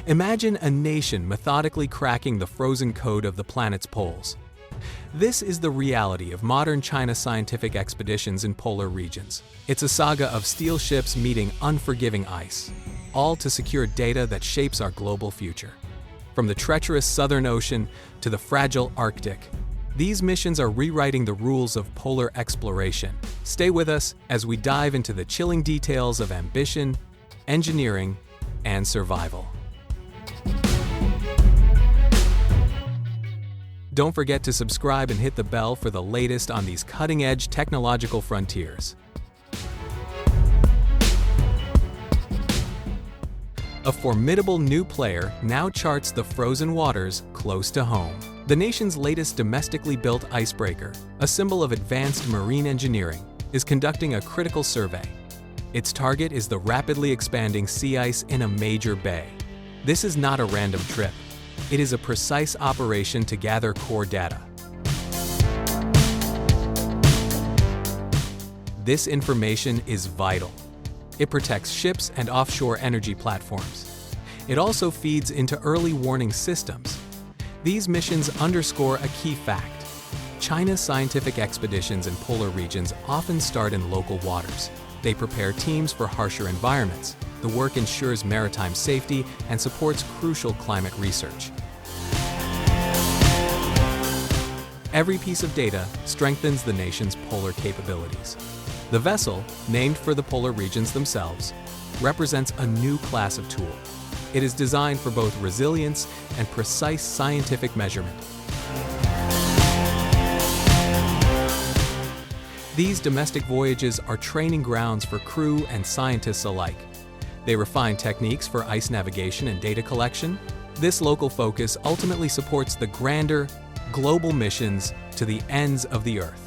Imagine a nation methodically cracking the frozen code of the planet's poles. This is the reality of modern China scientific expeditions in polar regions. It's a saga of steel ships meeting unforgiving ice, all to secure data that shapes our global future. From the treacherous Southern Ocean to the fragile Arctic, these missions are rewriting the rules of polar exploration. Stay with us as we dive into the chilling details of ambition, engineering, and survival. Don't forget to subscribe and hit the bell for the latest on these cutting-edge technological frontiers. A formidable new player now charts the frozen waters close to home. The nation's latest domestically built Icebreaker, a symbol of advanced marine engineering, is conducting a critical survey. Its target is the rapidly expanding sea ice in a major bay. This is not a random trip. It is a precise operation to gather core data. This information is vital. It protects ships and offshore energy platforms. It also feeds into early warning systems. These missions underscore a key fact. China's scientific expeditions in polar regions often start in local waters. They prepare teams for harsher environments. The work ensures maritime safety and supports crucial climate research. Every piece of data strengthens the nation's polar capabilities. The vessel, named for the polar regions themselves, represents a new class of tool. It is designed for both resilience and precise scientific measurement. These domestic voyages are training grounds for crew and scientists alike. They refine techniques for ice navigation and data collection. This local focus ultimately supports the grander, global missions to the ends of the Earth.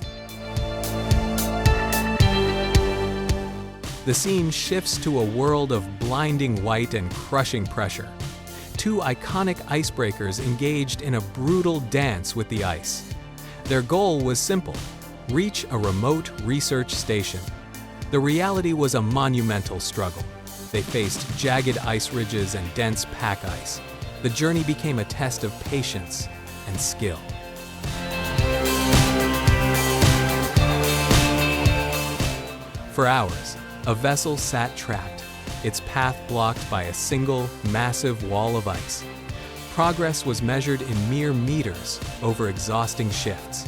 The scene shifts to a world of blinding white and crushing pressure. Two iconic icebreakers engaged in a brutal dance with the ice. Their goal was simple: reach a remote research station. The reality was a monumental struggle. They faced jagged ice ridges and dense pack ice. The journey became a test of patience and skill. For hours, a vessel sat trapped, its path blocked by a single, massive wall of ice. Progress was measured in mere meters over exhausting shifts.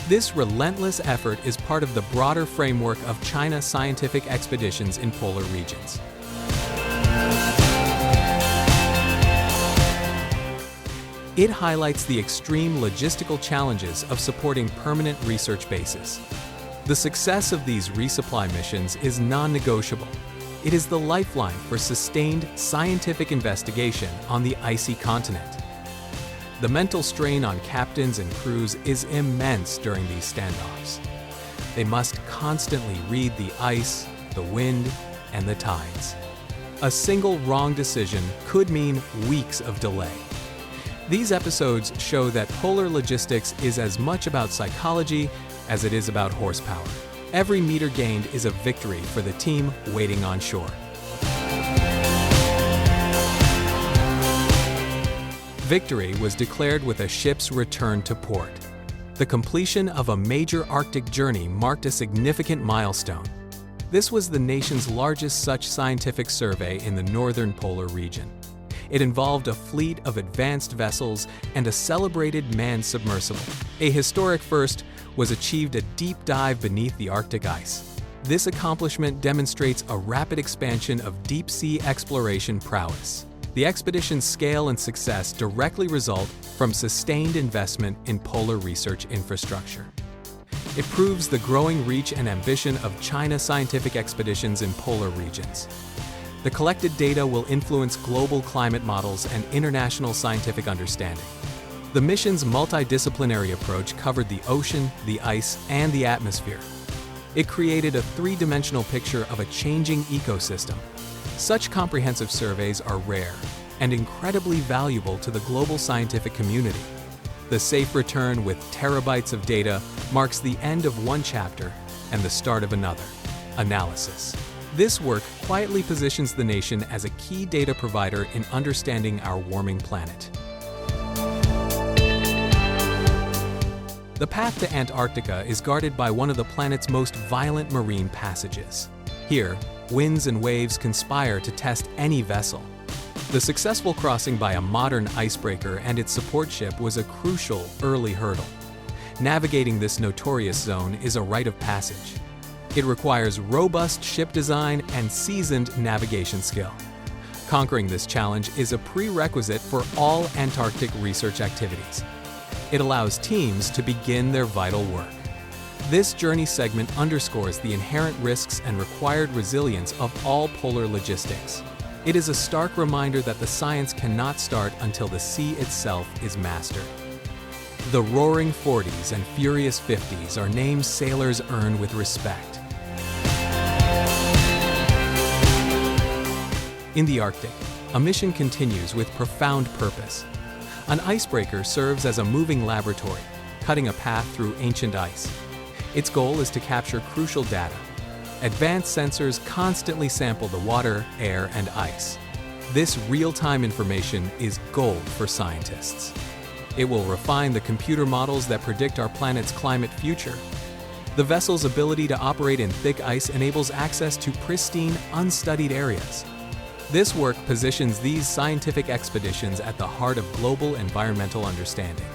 This relentless effort is part of the broader framework of China's scientific expeditions in polar regions. It highlights the extreme logistical challenges of supporting permanent research bases. The success of these resupply missions is non-negotiable. It is the lifeline for sustained scientific investigation on the icy continent. The mental strain on captains and crews is immense during these standoffs. They must constantly read the ice, the wind, and the tides. A single wrong decision could mean weeks of delay. These episodes show that polar logistics is as much about psychology as it is about horsepower. Every meter gained is a victory for the team waiting on shore. Victory was declared with a ship's return to port. The completion of a major Arctic journey marked a significant milestone. This was the nation's largest such scientific survey in the northern polar region. It involved a fleet of advanced vessels and a celebrated manned submersible. A historic first was achieved a deep dive beneath the Arctic ice. This accomplishment demonstrates a rapid expansion of deep-sea exploration prowess. The expedition's scale and success directly result from sustained investment in polar research infrastructure. It proves the growing reach and ambition of China's scientific expeditions in polar regions. The collected data will influence global climate models and international scientific understanding. The mission's multidisciplinary approach covered the ocean, the ice, and the atmosphere. It created a three-dimensional picture of a changing ecosystem. Such comprehensive surveys are rare and incredibly valuable to the global scientific community. The safe return with terabytes of data marks the end of one chapter and the start of another: analysis. This work quietly positions the nation as a key data provider in understanding our warming planet. The path to Antarctica is guarded by one of the planet's most violent marine passages. Here, winds and waves conspire to test any vessel. The successful crossing by a modern icebreaker and its support ship was a crucial early hurdle. Navigating this notorious zone is a rite of passage. It requires robust ship design and seasoned navigation skill. Conquering this challenge is a prerequisite for all Antarctic research activities. It allows teams to begin their vital work. This journey segment underscores the inherent risks and required resilience of all polar logistics. It is a stark reminder that the science cannot start until the sea itself is mastered. The Roaring 40s and Furious 50s are names sailors earn with respect. In the Arctic, a mission continues with profound purpose. An icebreaker serves as a moving laboratory, cutting a path through ancient ice. Its goal is to capture crucial data. Advanced sensors constantly sample the water, air, and ice. This real-time information is gold for scientists. It will refine the computer models that predict our planet's climate future. The vessel's ability to operate in thick ice enables access to pristine, unstudied areas. This work positions these scientific expeditions at the heart of global environmental understanding.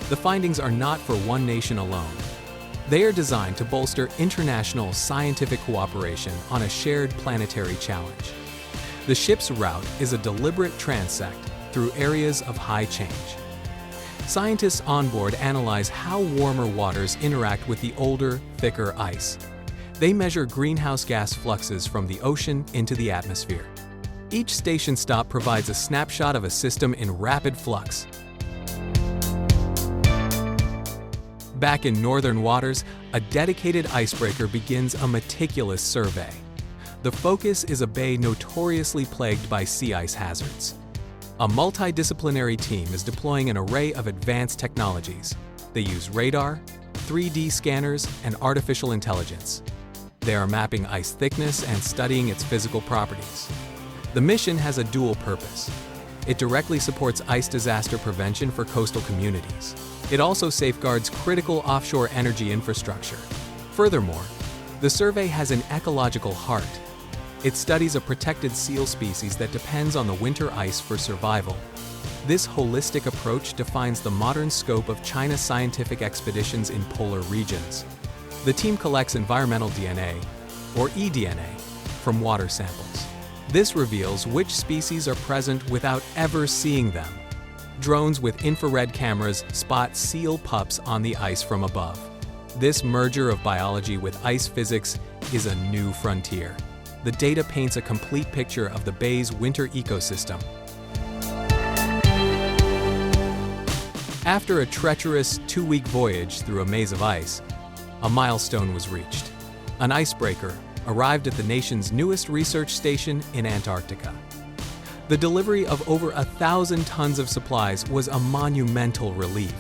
The findings are not for one nation alone. They are designed to bolster international scientific cooperation on a shared planetary challenge. The ship's route is a deliberate transect through areas of high change. Scientists on board analyze how warmer waters interact with the older, thicker ice. They measure greenhouse gas fluxes from the ocean into the atmosphere. Each station stop provides a snapshot of a system in rapid flux. Back in northern waters, a dedicated icebreaker begins a meticulous survey. The focus is a bay notoriously plagued by sea ice hazards. A multidisciplinary team is deploying an array of advanced technologies. They use radar, 3D scanners, and artificial intelligence. They are mapping ice thickness and studying its physical properties. The mission has a dual purpose. It directly supports ice disaster prevention for coastal communities. It also safeguards critical offshore energy infrastructure. Furthermore, the survey has an ecological heart. It studies a protected seal species that depends on the winter ice for survival. This holistic approach defines the modern scope of China's scientific expeditions in polar regions. The team collects environmental DNA, or eDNA, from water samples. This reveals which species are present without ever seeing them. Drones with infrared cameras spot seal pups on the ice from above. This merger of biology with ice physics is a new frontier. The data paints a complete picture of the bay's winter ecosystem. After a treacherous 2-week voyage through a maze of ice, a milestone was reached. An icebreaker arrived at the nation's newest research station in Antarctica. The delivery of over 1,000 tons of supplies was a monumental relief.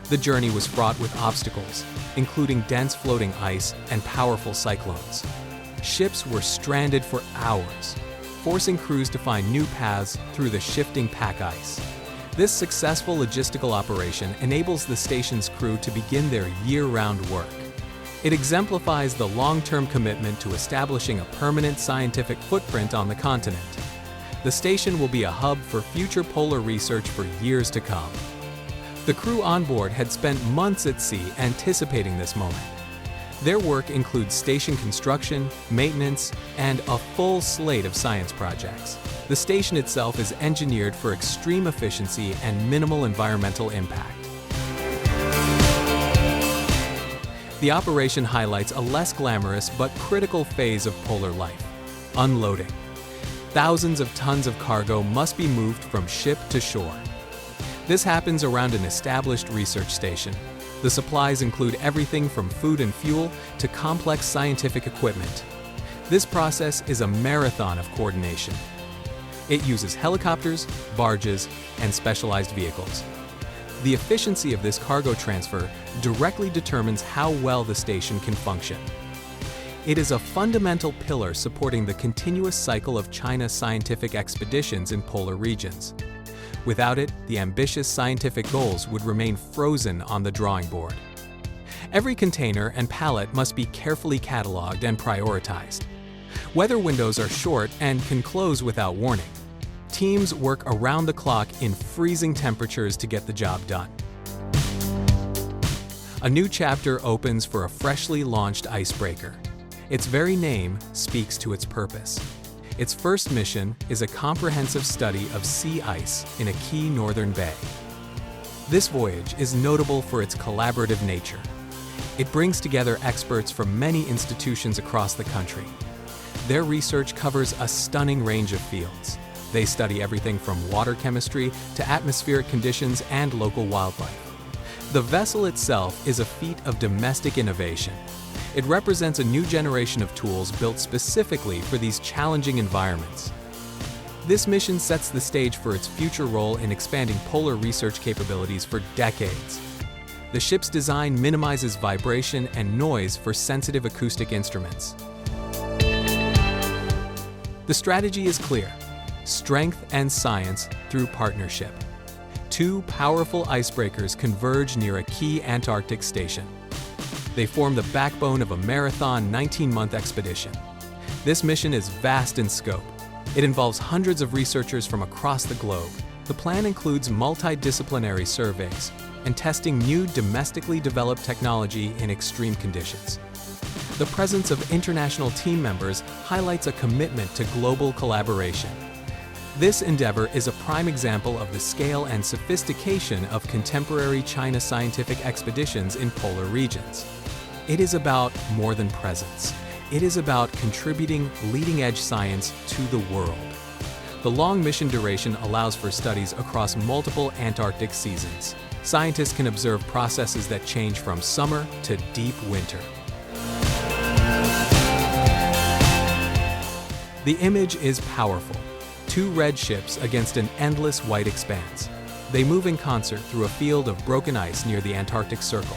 The journey was fraught with obstacles, including dense floating ice and powerful cyclones. Ships were stranded for hours, forcing crews to find new paths through the shifting pack ice. This successful logistical operation enables the station's crew to begin their year-round work. It exemplifies the long-term commitment to establishing a permanent scientific footprint on the continent. The station will be a hub for future polar research for years to come. The crew on board had spent months at sea anticipating this moment. Their work includes station construction, maintenance, and a full slate of science projects. The station itself is engineered for extreme efficiency and minimal environmental impact. The operation highlights a less glamorous but critical phase of polar life: unloading. Thousands of tons of cargo must be moved from ship to shore. This happens around an established research station. The supplies include everything from food and fuel to complex scientific equipment. This process is a marathon of coordination. It uses helicopters, barges, and specialized vehicles. The efficiency of this cargo transfer directly determines how well the station can function. It is a fundamental pillar supporting the continuous cycle of China's scientific expeditions in polar regions. Without it, the ambitious scientific goals would remain frozen on the drawing board. Every container and pallet must be carefully cataloged and prioritized. Weather windows are short and can close without warning. Teams work around the clock in freezing temperatures to get the job done. A new chapter opens for a freshly launched Icebreaker. Its very name speaks to its purpose. Its first mission is a comprehensive study of sea ice in a key northern bay. This voyage is notable for its collaborative nature. It brings together experts from many institutions across the country. Their research covers a stunning range of fields. They study everything from water chemistry to atmospheric conditions and local wildlife. The vessel itself is a feat of domestic innovation. It represents a new generation of tools built specifically for these challenging environments. This mission sets the stage for its future role in expanding polar research capabilities for decades. The ship's design minimizes vibration and noise for sensitive acoustic instruments. The strategy is clear: strength and science through partnership. Two powerful icebreakers converge near a key Antarctic station. They form the backbone of a marathon 19-month expedition. This mission is vast in scope. It involves hundreds of researchers from across the globe. The plan includes multidisciplinary surveys and testing new domestically developed technology in extreme conditions. The presence of international team members highlights a commitment to global collaboration. This endeavor is a prime example of the scale and sophistication of contemporary China scientific expeditions in polar regions. It is about more than presence. It is about contributing leading-edge science to the world. The long mission duration allows for studies across multiple Antarctic seasons. Scientists can observe processes that change from summer to deep winter. The image is powerful. Two red ships against an endless white expanse. They move in concert through a field of broken ice near the Antarctic Circle.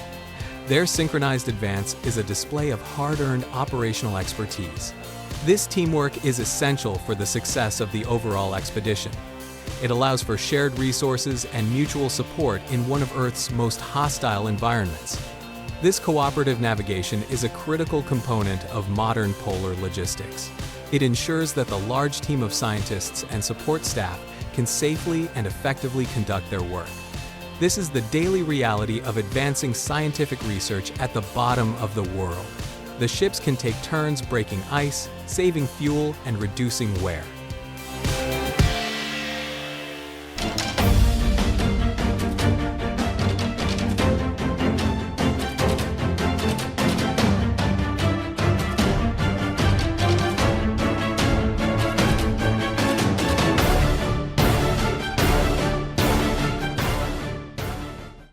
Their synchronized advance is a display of hard-earned operational expertise. This teamwork is essential for the success of the overall expedition. It allows for shared resources and mutual support in one of Earth's most hostile environments. This cooperative navigation is a critical component of modern polar logistics. It ensures that the large team of scientists and support staff can safely and effectively conduct their work. This is the daily reality of advancing scientific research at the bottom of the world. The ships can take turns breaking ice, saving fuel, and reducing wear.